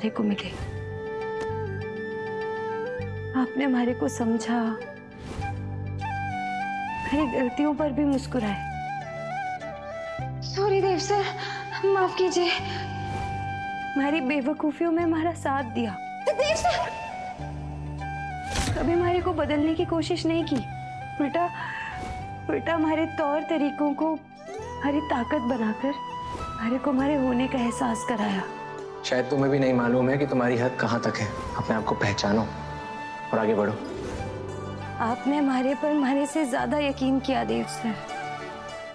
हमारे को मिले। आपने हमारे को समझा, हमारी गलतियों पर भी मुस्कुराए। सॉरी देव सर, माफ कीजिए। हमारी बेवकूफियों में हमारा साथ दिया। देव सर, कभी हमारे को बदलने की कोशिश नहीं की। उल्टा हमारे तौर तरीकों को हमारी ताकत बनाकर हमारे को हमारे होने का एहसास कराया। शायद तुम्हें भी नहीं मालूम है कि तुम्हारी हद कहाँ तक है। अपने आप को पहचानो और आगे बढ़ो। आपने हमारे पर हमारे से ज्यादा यकीन किया देव सर।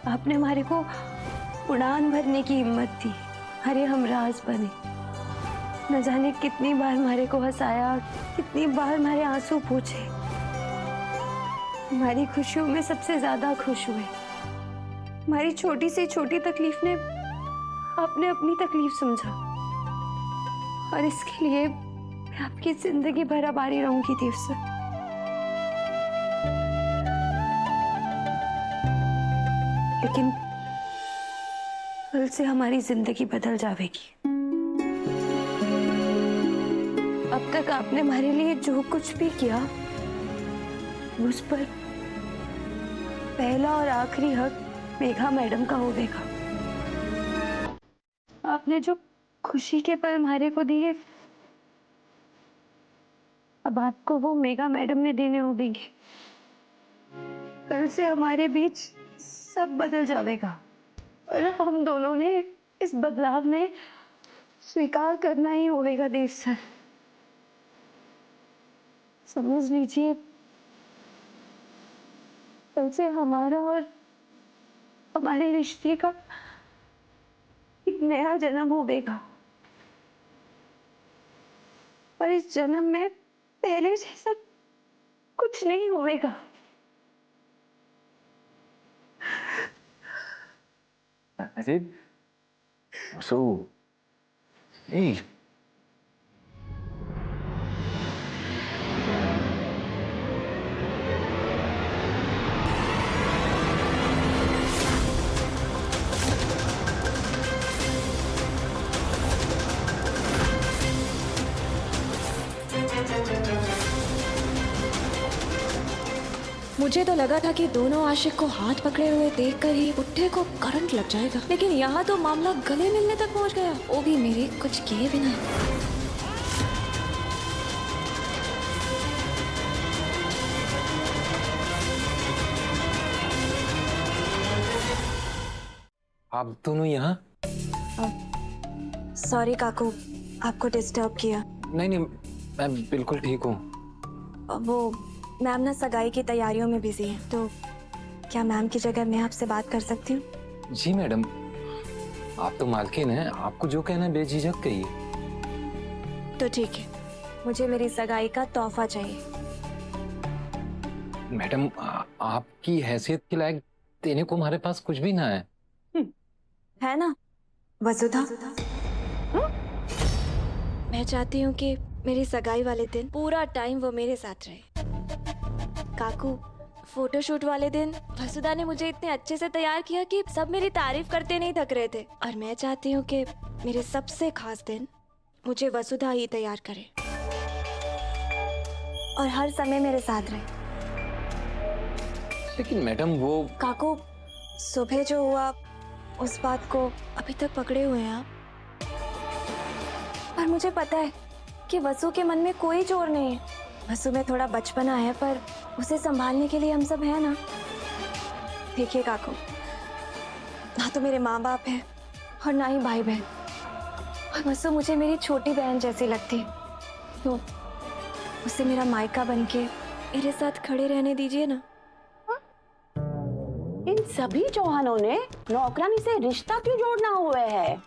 आपने हमारे को उड़ान भरने की हिम्मत दी, हमारे हमराज बने। न जाने कितनी बार हमारे को हंसाया, कितनी बार हमारे आंसू पोंछे। हमारी खुशियों में सबसे ज्यादा खुश हुए। हमारी छोटी से छोटी तकलीफ ने आपने अपनी तकलीफ समझा, और इसके लिए मैं आपकी जिंदगी भर आभारी रहूंगी देव सर। लेकिन कल से हमारी जिंदगी बदल जाएगी। अब तक आपने हमारे लिए जो कुछ भी किया, उस पर पहला और आखिरी हक मेघा मैडम का होगा। आपने जो खुशी के पल हमारे को दिए, अब आपको वो मेघा मैडम ने देने होंगे। कल से हमारे बीच सब बदल जाएगा, और हम दोनों ने इस बदलाव में स्वीकार करना ही होगा देव सर। समझ लीजिए, कल से हमारा और हमारे रिश्ते का एक नया जन्म होगा, पर इस जन्म में पहले जैसा कुछ नहीं होगा। अरे सो ए मुझे तो लगा था कि दोनों आशिक को हाथ पकड़े हुए देखकर ही बुड्ढे को करंट लग जाएगा, लेकिन यहाँ तो मामला गले मिलने तक पहुँच गया, वो भी मेरे कुछ किए बिना। आप दोनों यहाँ? सॉरी काकू, आपको डिस्टर्ब किया। नहीं, मैं बिल्कुल ठीक हूँ। वो मैम ना सगाई की तैयारियों में बिजी है, तो क्या मैम की जगह मैं आपसे बात कर सकती हूँ? जी मैडम, आप तो मालकिन हैं, आपको जो कहना है बेझिझक कहिए। तो ठीक है, मुझे मेरी सगाई का तोहफा चाहिए। मैडम, आपकी हैसियत के लायक देने को हमारे पास कुछ भी ना है। है ना वसुधा? मैं चाहती हूँ कि मेरी सगाई वाले दिन पूरा टाइम वो मेरे साथ रहे। काकू, फोटोशूट वाले दिन वसुधा ने मुझे इतने अच्छे से तैयार किया कि सब मेरी तारीफ करते नहीं थक रहे थे, और मैं चाहती हूँ कि मेरे सबसे खास दिन मुझे वसुधा ही तैयार करे और हर समय मेरे साथ रहे। लेकिन मैडम वो काकू, सुबह जो हुआ उस बात को अभी तक पकड़े हुए हैं आप, पर मुझे पता है कि वसु के मन में कोई जोर नहीं है। वसु में थोड़ा बचपना है, पर उसे संभालने के लिए हम सब हैं ना। देखिए काकू, ना तो मेरे माँ बाप हैं और ना ही भाई बहन, और वसु मुझे मेरी छोटी बहन जैसी लगती है, तो उसे मेरा मायका बनके मेरे साथ खड़े रहने दीजिए ना। इन सभी चौहानों ने नौकरानी से रिश्ता क्यों जोड़ना हुआ है?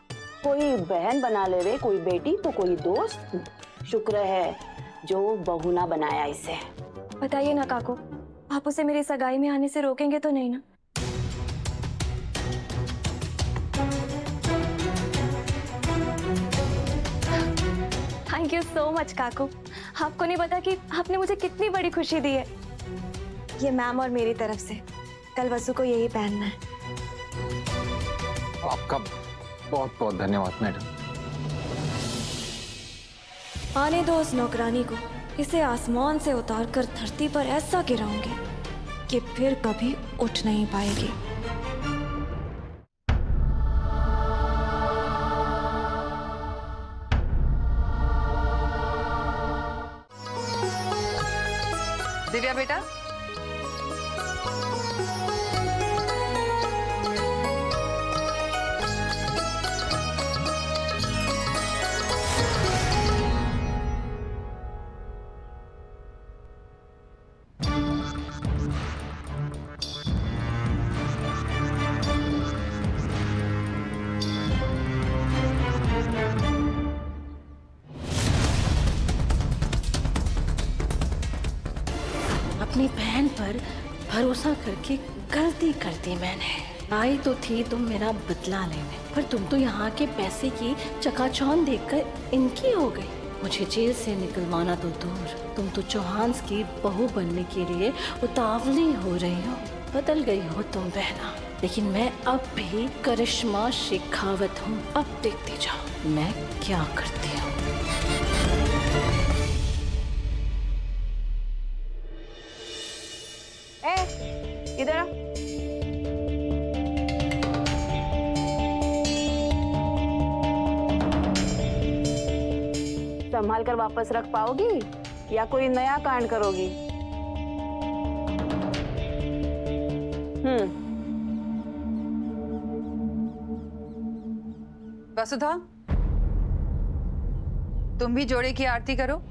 कोई बहन बना ले रे, कोई बेटी तो कोई दोस्त। शुक्र है जो बहू ना बनाया इसे। बताइए ना काकू, आप उसे मेरी सगाई में आने से रोकेंगे तो नहीं ना? थैंक यू सो मच काकू। आपको नहीं पता कि आपने मुझे कितनी बड़ी खुशी दी है। ये मैम और मेरी तरफ से कल वसु को यही पहनना है। आपका बहुत बहुत धन्यवाद मैडम। आने दो उस नौकरानी को, इसे आसमान से उतार कर धरती पर ऐसा गिराऊंगी कि फिर कभी उठ नहीं पाएगी। दिव्या बेटा, अपनी बहन पर भरोसा करके गलती कर दी मैंने। आई तो थी तुम मेरा बदला लेने, पर तुम तो यहाँ के पैसे की चकाचौंध देखकर इनकी हो गई। मुझे जेल से निकलवाना तो दूर, तुम तो चौहान की बहू बनने के लिए उतावली हो रही हो। बदल गई हो तुम बहना, लेकिन मैं अब भी करिश्मा शेखावत हूँ। अब देखते जाओ मैं क्या करती हूँ। इधर आ। संभाल कर वापस रख पाओगी या कोई नया कांड करोगी? वसुधा, तुम भी जोड़े की आरती करो।